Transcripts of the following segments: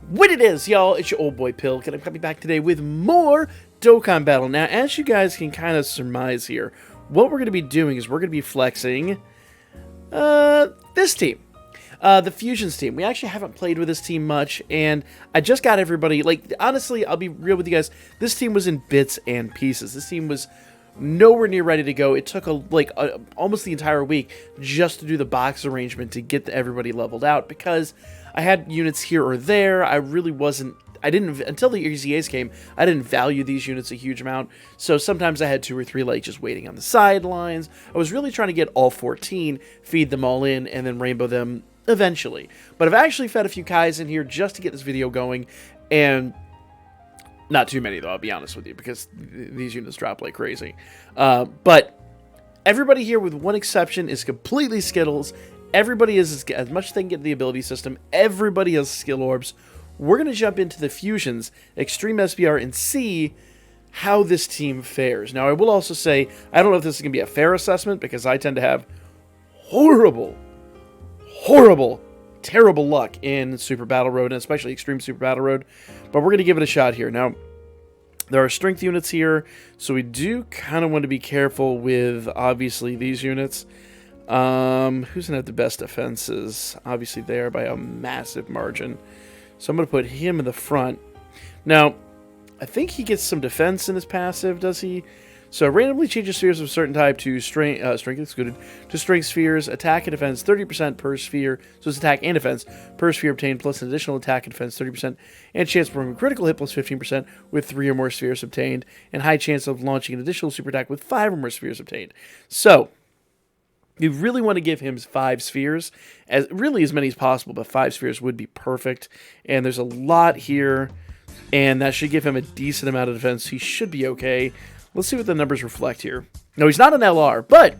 What it is, y'all? It's your old boy Pill, and I'm coming back today with more Dokkan Battle. Now, as you guys can kind of surmise here, what we're going to be doing is we're going to be flexing this team. The Fusions team. We actually haven't played with this team much, and I just got everybody, like, honestly, I'll be real with you guys, this team was in bits and pieces. This team was nowhere near ready to go. It took almost the entire week just to do the box arrangement to get everybody leveled out, because I had units here or there. I didn't, until the EZAs came, I didn't value these units a huge amount, so sometimes I had 2 or 3 like just waiting on the sidelines. I was really trying to get all 14, feed them all in, and then rainbow them eventually. But I've actually fed a few Kais in here just to get this video going, and not too many though, I'll be honest with you, because these units drop like crazy. But everybody here, with one exception, is completely Skittles. Everybody is, as much as they can get the ability system, everybody has skill orbs. We're going to jump into the Fusions, Extreme SBR, and see how this team fares. Now, I will also say, I don't know if this is going to be a fair assessment, because I tend to have horrible, terrible luck in Super Battle Road, and especially Extreme Super Battle Road, but we're going to give it a shot here. Now, there are strength units here, so we do kind of want to be careful with, obviously, these units. Who's going to have the best defenses? Obviously there by a massive margin. So I'm going to put him in the front. Now, I think he gets some defense in his passive, does he? So randomly changes spheres of a certain type to strength excluded, to strength spheres, attack and defense 30% per sphere. So it's attack and defense per sphere obtained, plus an additional attack and defense 30%, and chance of performing a critical hit plus 15% with 3 or more spheres obtained, and high chance of launching an additional super attack with 5 or more spheres obtained. So you really want to give him 5 spheres, as many as possible, but 5 spheres would be perfect. And there's a lot here, and that should give him a decent amount of defense. He should be okay. Let's see what the numbers reflect here. No, he's not an LR, but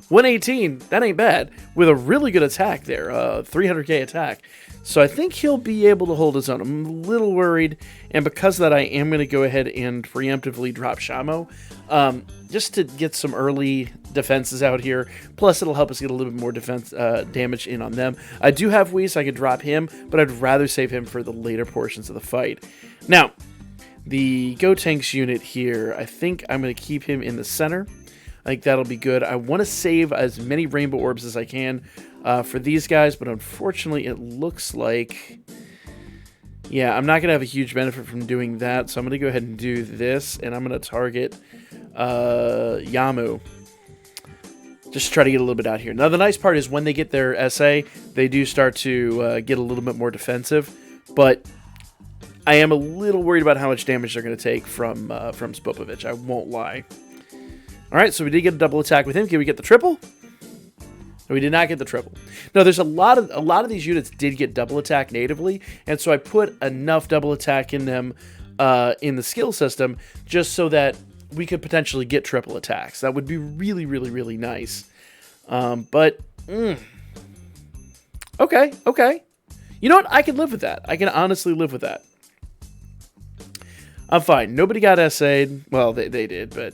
118, that ain't bad, with a really good attack there, 300k attack. So I think he'll be able to hold his own. I'm a little worried, and because of that, I am going to go ahead and preemptively drop Shamo, just to get some early defenses out here. Plus, it'll help us get a little bit more defense damage in on them. I do have Wii, so I could drop him, but I'd rather save him for the later portions of the fight. Now, the Gotenks unit here, I think I'm going to keep him in the center. I think that'll be good. I want to save as many rainbow orbs as I can for these guys, but unfortunately it looks like, yeah, I'm not going to have a huge benefit from doing that, so I'm going to go ahead and do this, and I'm going to target Yamu. Just to try to get a little bit out here. Now, the nice part is when they get their SA, they do start to get a little bit more defensive, but I am a little worried about how much damage they're going to take from Spopovich. I won't lie. All right, so we did get a double attack with him. Can we get the triple? No, we did not get the triple. No, there's a lot of these units did get double attack natively, and so I put enough double attack in them in the skill system just so that we could potentially get triple attacks. That would be really, really, really nice. Okay. You know what? I can live with that. I can honestly live with that. I'm fine. Nobody got SA'd. Well, they did, but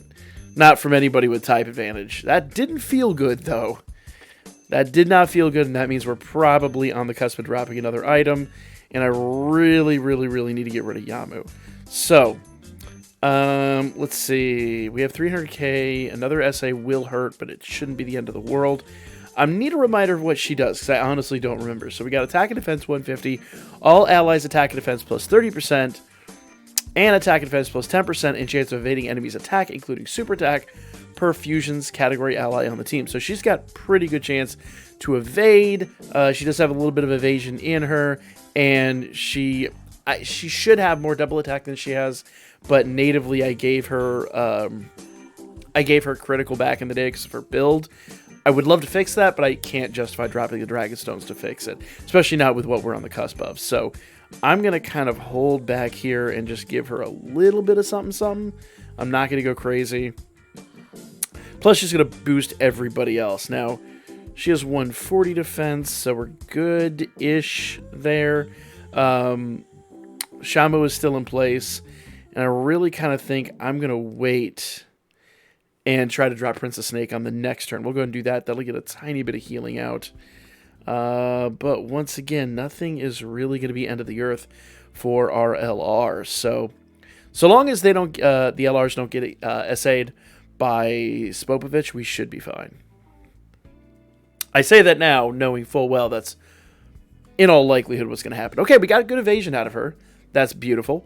not from anybody with type advantage. That didn't feel good, though. That did not feel good, and that means we're probably on the cusp of dropping another item, and I really, really, really need to get rid of Yamu. So, let's see. We have 300k. Another SA will hurt, but it shouldn't be the end of the world. I need a reminder of what she does, because I honestly don't remember. So we got attack and defense 150. All allies attack and defense plus 30%. And attack and defense plus 10%, and chance of evading enemies' attack, including super attack, per Fusions category ally on the team. So she's got pretty good chance to evade. She does have a little bit of evasion in her, and she should have more double attack than she has. But natively, I gave her critical back in the day because of her build. I would love to fix that, but I can't justify dropping the Dragon Stones to fix it, especially not with what we're on the cusp of. So I'm going to kind of hold back here and just give her a little bit of something. I'm not going to go crazy. Plus, she's going to boost everybody else. Now, she has 140 defense, so we're good-ish there. Shamo is still in place, and I really kind of think I'm going to wait and try to drop Princess Snake on the next turn. We'll go and do that. That'll get a tiny bit of healing out. But once again, nothing is really going to be end of the earth for our LRs. So long as they don't, the LRs don't get SA'd by Spopovich, we should be fine. I say that now, knowing full well that's in all likelihood what's going to happen. Okay, we got a good evasion out of her. That's beautiful.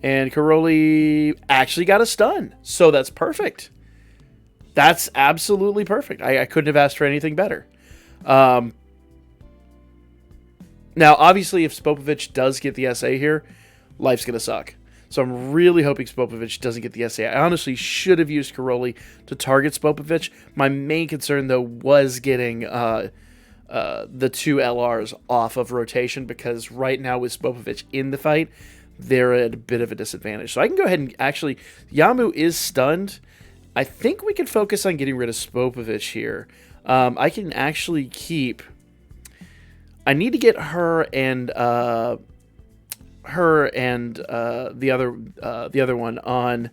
And Karoli actually got a stun, so that's perfect. That's absolutely perfect. I couldn't have asked for anything better. Now, obviously, if Spopovich does get the SA here, life's going to suck. So I'm really hoping Spopovich doesn't get the SA. I honestly should have used Karoli to target Spopovich. My main concern, though, was getting the two LRs off of rotation, because right now with Spopovich in the fight, they're at a bit of a disadvantage. So I can go ahead and actually... Yamu is stunned. I think we can focus on getting rid of Spopovich here. I can actually keep... I need to get her and the other one on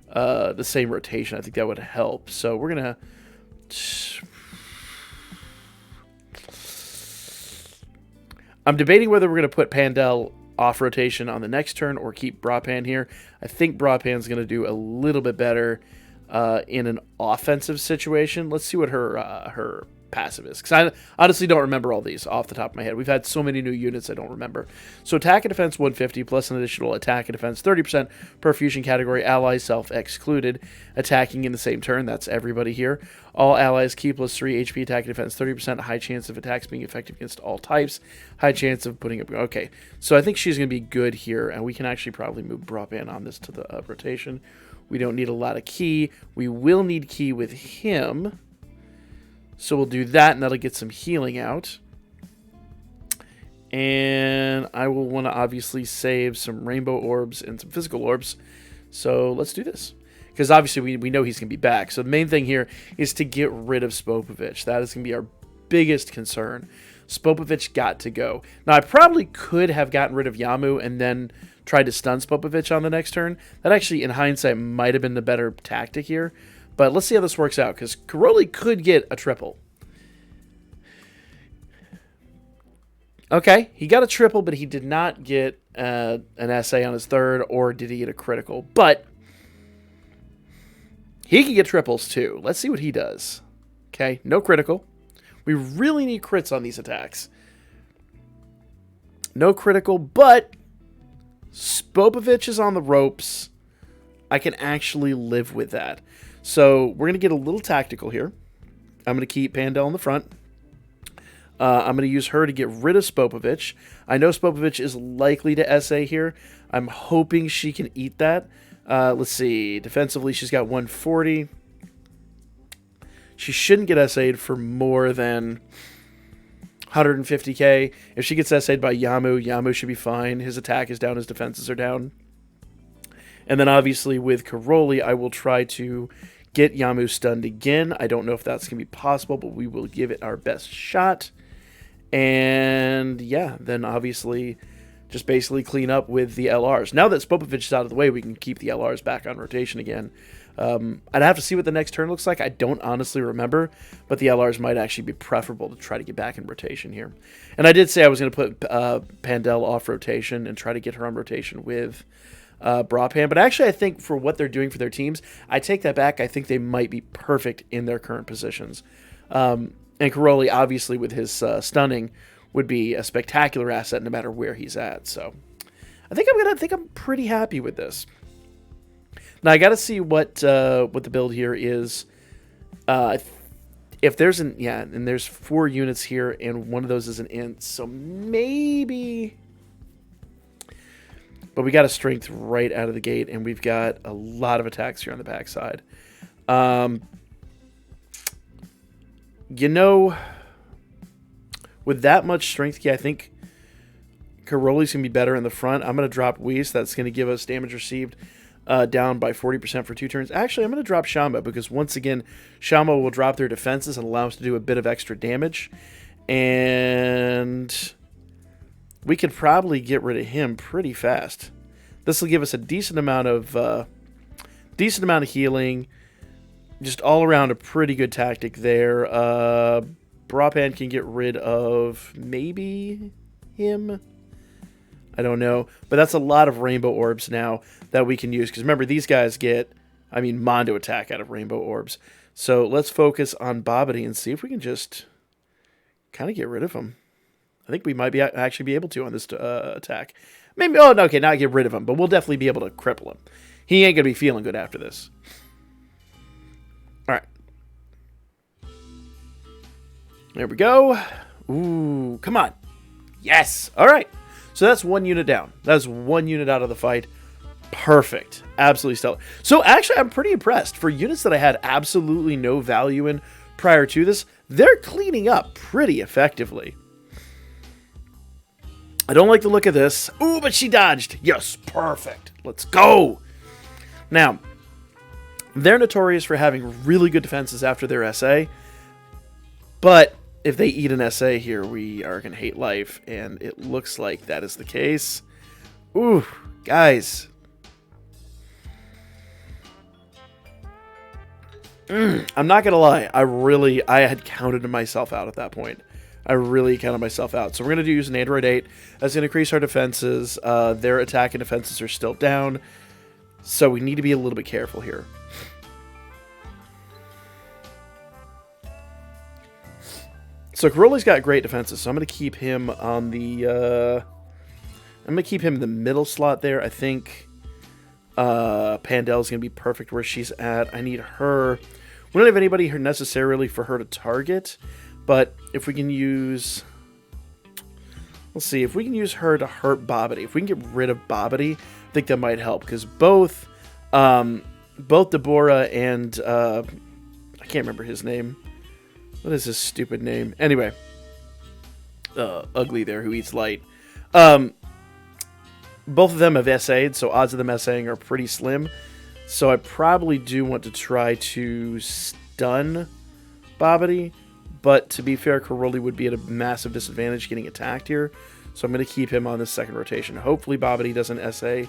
the same rotation. I think that would help. So we're gonna... I'm debating whether we're gonna put Pandel off rotation on the next turn or keep Brapan here. I think Brapan's gonna do a little bit better in an offensive situation. Let's see what her passive is, because I honestly don't remember all these off the top of my head. We've had so many new units I don't remember. So attack and defense 150 plus an additional attack and defense 30% per fusion category, allies self excluded, attacking in the same turn. That's everybody here. All allies keep plus 3 HP attack and defense 30%, high chance of attacks being effective against all types, high chance of putting up... Okay, so I think she's going to be good here, and we can actually probably move Brapan on this to the rotation. We don't need a lot of key. We will need key with him. So we'll do that, and that'll get some healing out. And I will want to obviously save some rainbow orbs and some physical orbs. So let's do this. Because obviously we know he's going to be back. So the main thing here is to get rid of Spopovich. That is going to be our biggest concern. Spopovich got to go. Now, I probably could have gotten rid of Yamu and then tried to stun Spopovich on the next turn. That actually, in hindsight, might have been the better tactic here. But let's see how this works out, because Karoli could get a triple. Okay, he got a triple, but he did not get an SA on his third, or did he get a critical? But he can get triples too. Let's see what he does. Okay, no critical. We really need crits on these attacks. No critical, but Spopovich is on the ropes. I can actually live with that. So we're going to get a little tactical here. I'm going to keep Pandel in the front. I'm going to use her to get rid of Spopovich. I know Spopovich is likely to SA here. I'm hoping she can eat that. Let's see. Defensively, she's got 140. She shouldn't get SA'd for more than 150k. If she gets SA'd by Yamu, Yamu should be fine. His attack is down, his defenses are down. And then obviously with Karoli, I will try to get Yamu stunned again. I don't know if that's going to be possible, but we will give it our best shot. And yeah, then obviously just basically clean up with the LRs. Now that Spopovich is out of the way, we can keep the LRs back on rotation again. I'd have to see what the next turn looks like. I don't honestly remember, but the LRs might actually be preferable to try to get back in rotation here. And I did say I was going to put Pandel off rotation and try to get her on rotation with Brapan, but actually I think for what they're doing for their teams, I take that back. I think they might be perfect in their current positions. And Karoli, obviously with his stunning, would be a spectacular asset no matter where he's at. So I think I'm pretty happy with this. Now I got to see what the build here is. If there's and there's 4 units here, and one of those is an int, so maybe. But we got a strength right out of the gate, and we've got a lot of attacks here on the backside. You know, with that much strength key, I think Karoli's going to be better in the front. I'm going to drop Whis. That's going to give us damage received down by 40% for 2 turns. Actually, I'm going to drop Shamba, because once again, Shamba will drop their defenses and allow us to do a bit of extra damage. And we could probably get rid of him pretty fast. This will give us a decent amount of healing. Just all around a pretty good tactic there. Brapan can get rid of maybe him. I don't know. But that's a lot of rainbow orbs now that we can use. Because remember, these guys get, Mondo attack out of rainbow orbs. So let's focus on Bobbity and see if we can just kind of get rid of him. I think we might be actually be able to on this attack. Maybe, oh, no, okay, not get rid of him, but we'll definitely be able to cripple him. He ain't going to be feeling good after this. All right. There we go. Ooh, come on. Yes. All right. So that's 1 unit down. That's 1 unit out of the fight. Perfect. Absolutely stellar. So actually, I'm pretty impressed. For units that I had absolutely no value in prior to this, they're cleaning up pretty effectively. I don't like the look of this. Ooh, but she dodged. Yes, perfect. Let's go. Now, they're notorious for having really good defenses after their SA. But if they eat an SA here, we are going to hate life. And it looks like that is the case. Ooh, guys. I'm not going to lie. I had counted myself out at that point. I really counted myself out. So we're going to use an Android 8. That's going to increase our defenses. Their attack and defenses are still down. So we need to be a little bit careful here. So Karoli's got great defenses. So I'm going to keep him on the... I'm going to keep him in the middle slot there. I think Pandel's going to be perfect where she's at. I need her... We don't have anybody here necessarily for her to target. But if we can use... Let's see. If we can use her to hurt Bobbity. If we can get rid of Bobbity, I think that might help. Because both Deborah and... I can't remember his name. What is his stupid name? Anyway. Ugly there who eats light. Both of them have SA'd, so odds of them SAing are pretty slim. So I probably do want to try to stun Bobbity. But to be fair, Karoli would be at a massive disadvantage getting attacked here. So I'm going to keep him on this second rotation. Hopefully Bobbity doesn't SA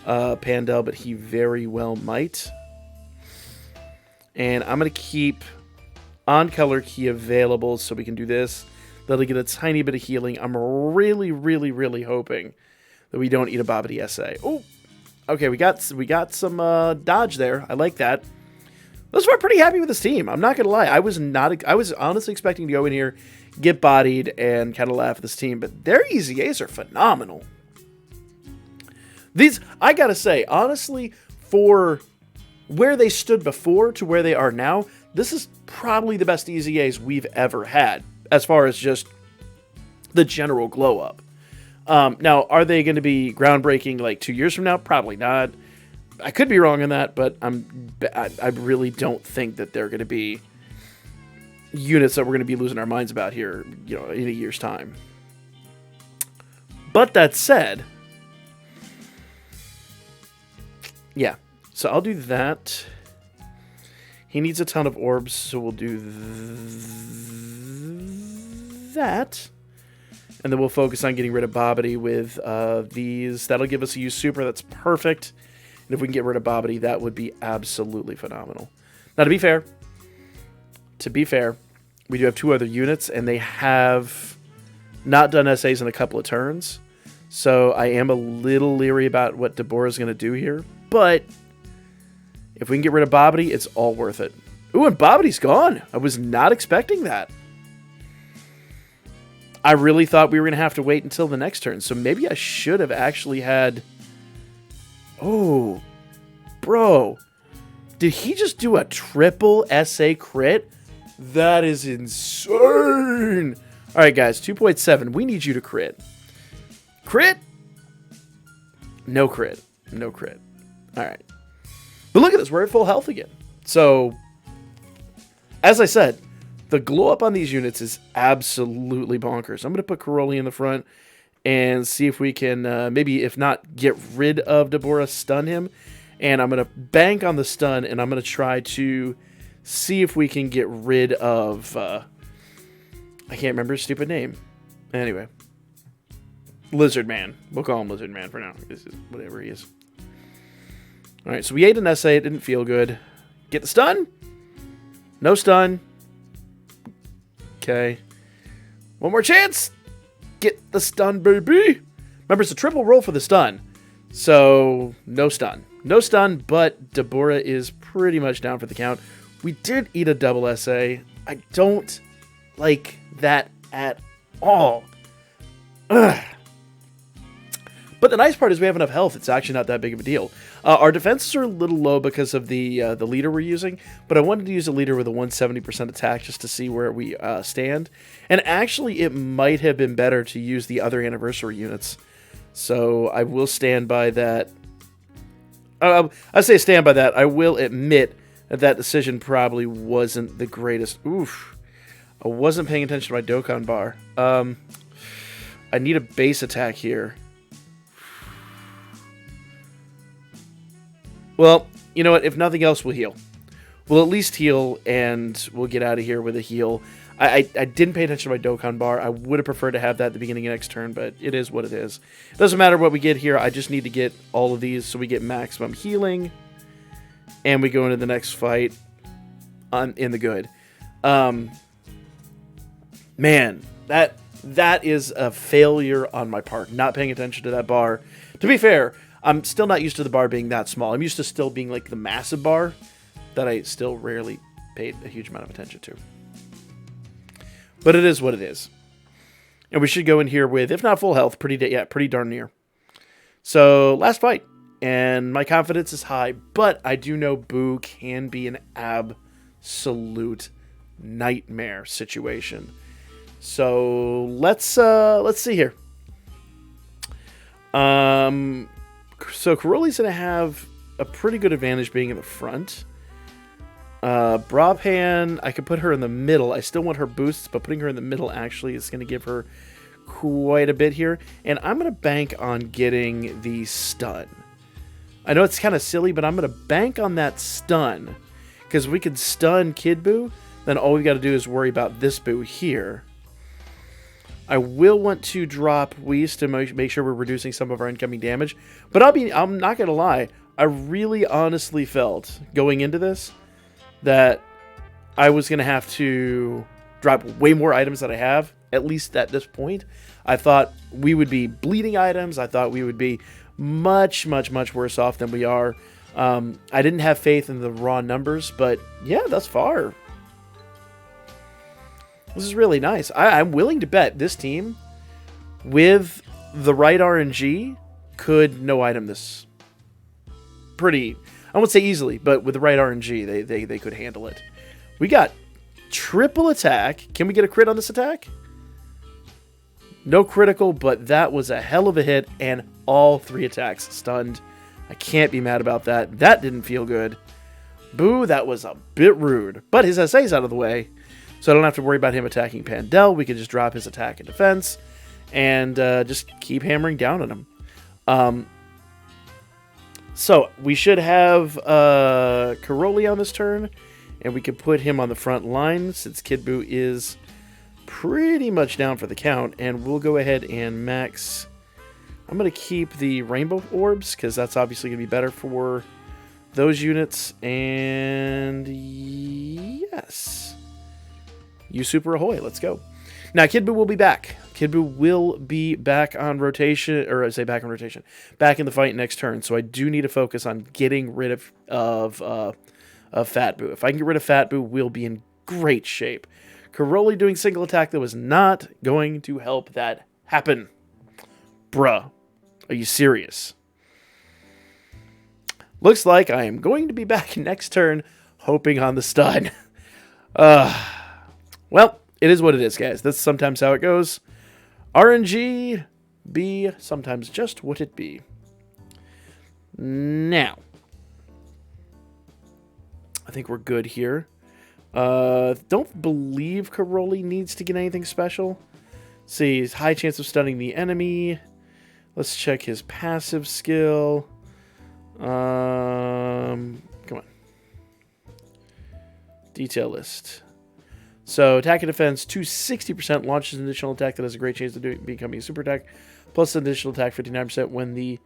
Pandel, but he very well might. And I'm going to keep on-color key available so we can do this. That'll get a tiny bit of healing. I'm really, really, really hoping that we don't eat a Bobbity SA. Oh, okay, we got some dodge there. I like that. Thus far, pretty happy with this team. I'm not gonna lie. I was honestly expecting to go in here, get bodied, and kind of laugh at this team. But their EZAs are phenomenal. These, I gotta say, honestly, for where they stood before to where they are now, this is probably the best EZAs we've ever had, as far as just the general glow up. Now, are they going to be groundbreaking like 2 years from now? Probably not. I could be wrong on that, but I really don't think that they're going to be units that we're going to be losing our minds about here, in a year's time. But that said, yeah. So I'll do that. He needs a ton of orbs, so we'll do that. And then we'll focus on getting rid of Bobbity with these. That'll give us a use super. That's perfect. And if we can get rid of Bobbity, that would be absolutely phenomenal. Now, to be fair, we do have 2 other units, and they have not done SAs in a couple of turns. So I am a little leery about what Deborah's going to do here. But if we can get rid of Bobbity, it's all worth it. Ooh, and Bobbity's gone. I was not expecting that. I really thought we were going to have to wait until the next turn. So maybe I should have actually had... Oh, bro. Did he just do a triple SA crit? That is insane. All right, guys, 2.7. We need you to crit. Crit? No crit. No crit. All right. But look at this. We're at full health again. So, as I said, the glow up on these units is absolutely bonkers. I'm going to put Karoli in the front and see if we can maybe, if not, get rid of Deborah, stun him. And I'm going to bank on the stun, and I'm going to try to see if we can get rid of... I can't remember his stupid name. Anyway. Lizard Man. We'll call him Lizard Man for now. This is whatever he is. Alright, so we ate an SA. It didn't feel good. Get the stun? No stun. Okay. One more chance. Get the stun, baby. Remember, it's a triple roll for the stun. So, no stun. No stun, but Deborah is pretty much down for the count. We did eat a double SA. I don't like that at all. Ugh. But the nice part is we have enough health. It's actually not that big of a deal. Our defenses are a little low because of the leader we're using, but I wanted to use a leader with a 170% attack just to see where we stand. And actually, it might have been better to use the other anniversary units. So I will stand by that. I say stand by that. I will admit that that decision probably wasn't the greatest. Oof. I wasn't paying attention to my Dokkan bar. I need a base attack here. Well, you know what? If nothing else, we'll heal. We'll at least heal, and we'll get out of here with a heal. I didn't pay attention to my Dokkan bar. I would have preferred to have that at the beginning of next turn, but it is what it is. It doesn't matter what we get here. I just need to get all of these so we get maximum healing, and we go into the next fight in the good. Man, that is a failure on my part, not paying attention to that bar. To be fair, I'm still not used to the bar being that small. I'm used to still being like the massive bar that I still rarely paid a huge amount of attention to. But it is what it is. And we should go in here with, if not full health, pretty darn near. So, last fight. And my confidence is high, but I do know Boo can be an absolute nightmare situation. So, let's see here. So Karoli's going to have a pretty good advantage being in the front. Brabhan, I could put her in the middle. I still want her boosts, but putting her in the middle actually is going to give her quite a bit here. And I'm going to bank on getting the stun. I know it's kind of silly, but I'm going to bank on that stun. Because if we could stun Kid Boo, then all we got to do is worry about this Boo here. I will want to drop Whis to make sure we're reducing some of our incoming damage. But I'm not going to lie. I really honestly felt going into this that I was going to have to drop way more items than I have, at least at this point. I thought we would be bleeding items. I thought we would be much, much, much worse off than we are. I didn't have faith in the raw numbers, but yeah, thus far, this is really nice. I'm willing to bet this team, with the right RNG, could no item this pretty, I won't say easily, but with the right RNG, they could handle it. We got triple attack. Can we get a crit on this attack? No critical, but that was a hell of a hit, and all 3 attacks stunned. I can't be mad about that. That didn't feel good. Boo, that was a bit rude. But his SA's out of the way, so I don't have to worry about him attacking Pandel. We can just drop his attack and defense and just keep hammering down on him. So we should have Karoli on this turn, and we can put him on the front line since Kid Boo is pretty much down for the count. And we'll go ahead and max. I'm going to keep the rainbow orbs because that's obviously going to be better for those units. And yes. You Super Ahoy, let's go. Now, Kid Boo will be back. Kid Boo will be back on rotation, or I say back on rotation, back in the fight next turn. So I do need to focus on getting rid of Fat Boo. If I can get rid of Fat Boo, we'll be in great shape. Karoli doing single attack, that was not going to help that happen. Bruh, are you serious? Looks like I am going to be back next turn, hoping on the stun. Well, it is what it is, guys. That's sometimes how it goes. RNG be sometimes just what it be. Now, I think we're good here. Don't believe Karoli needs to get anything special. See, high chance of stunning the enemy. Let's check his passive skill. Come on. Detail list. So, attack and defense, 260% launches an additional attack that has a great chance of becoming a super attack, plus an additional attack 59% when the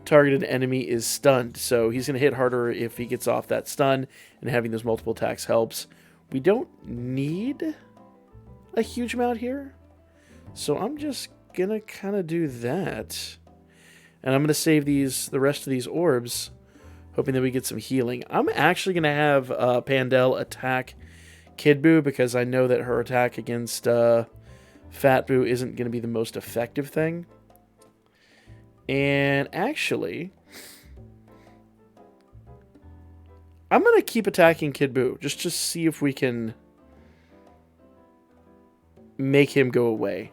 targeted enemy is stunned. So, he's going to hit harder if he gets off that stun, and having those multiple attacks helps. we don't need a huge amount here. So I'm just going to kind of do that. And I'm going to save the rest of these orbs, hoping that we get some healing. I'm actually going to have Pandel attack Kid Buu because I know that her attack against Fat Buu isn't going to be the most effective thing. And actually, I'm going to keep attacking Kid Buu just to see if we can make him go away.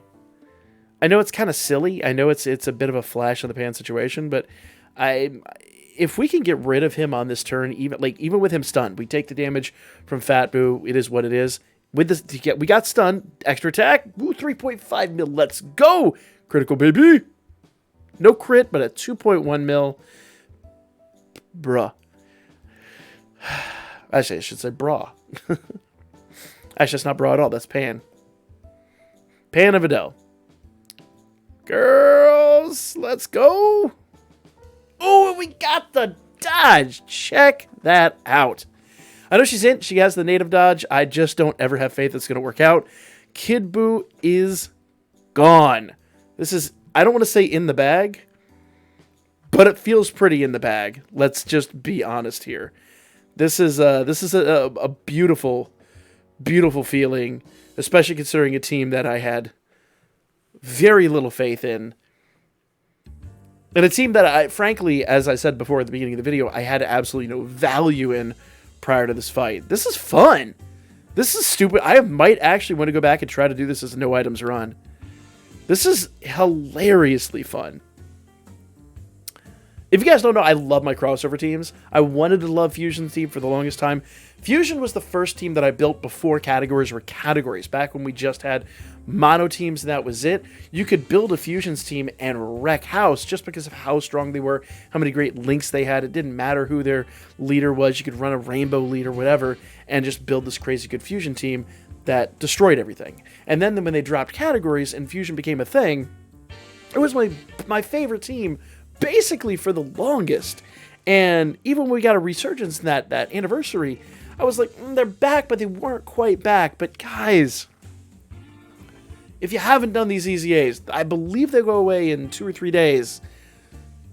I know it's kind of silly. I know it's a bit of a flash in the pan situation, but if we can get rid of him on this turn, even with him stunned, we take the damage from Fat Buu. It is what it is. With this, we got stunned. Extra attack. Ooh, 3.5 mil. Let's go. Critical, baby. No crit, but a 2.1 mil. Bruh. Actually, I should say bra. Actually, it's not bra at all. That's Pan. Pan of Adele. Girls, let's go. Oh, we got the dodge. Check that out. I know she's in. She has the native dodge. I just don't ever have faith it's going to work out. Kid Buu is gone. This is, I don't want to say in the bag, but it feels pretty in the bag. Let's just be honest here. This is a beautiful, beautiful feeling, especially considering a team that I had very little faith in. And a team that I, frankly, as I said before at the beginning of the video, I had absolutely no value in prior to this fight. This is fun. This is stupid. I might actually want to go back and try to do this as a no items run. This is hilariously fun. If you guys don't know, I love my crossover teams. I wanted to love Fusion's team for the longest time. Fusion was the first team that I built before categories were categories. Back when we just had mono teams and that was it. You could build a Fusion's team and wreck house just because of how strong they were, how many great links they had. It didn't matter who their leader was. You could run a rainbow lead or whatever and just build this crazy good Fusion team that destroyed everything. And then when they dropped categories and Fusion became a thing, it was my favorite team basically for the longest. And even when we got a resurgence in that anniversary, I was like, they're back, but they weren't quite back. But guys, if you haven't done these EZAs, I believe they go away in 2 or 3 days.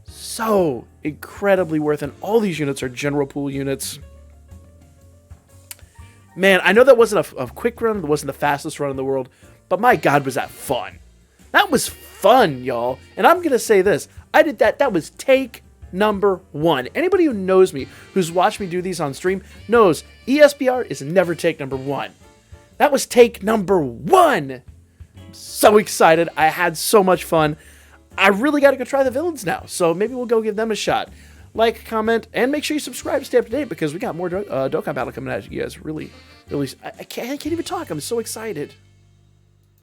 So incredibly worth it. And all these units are general pool units. Man, I know that wasn't a quick run. It wasn't the fastest run in the world. But my God, was that fun. That was fun, y'all. And I'm going to say this. I did that. That was take number 1. Anybody who knows me, who's watched me do these on stream, knows ESBR is never take number 1. That was take number 1. I'm so excited. I had so much fun. I really got to go try the villains now. So maybe we'll go give them a shot. Like, comment, and make sure you subscribe to stay up to date because we got more Dokkan Battle coming at you guys. Really, I can't even talk. I'm so excited.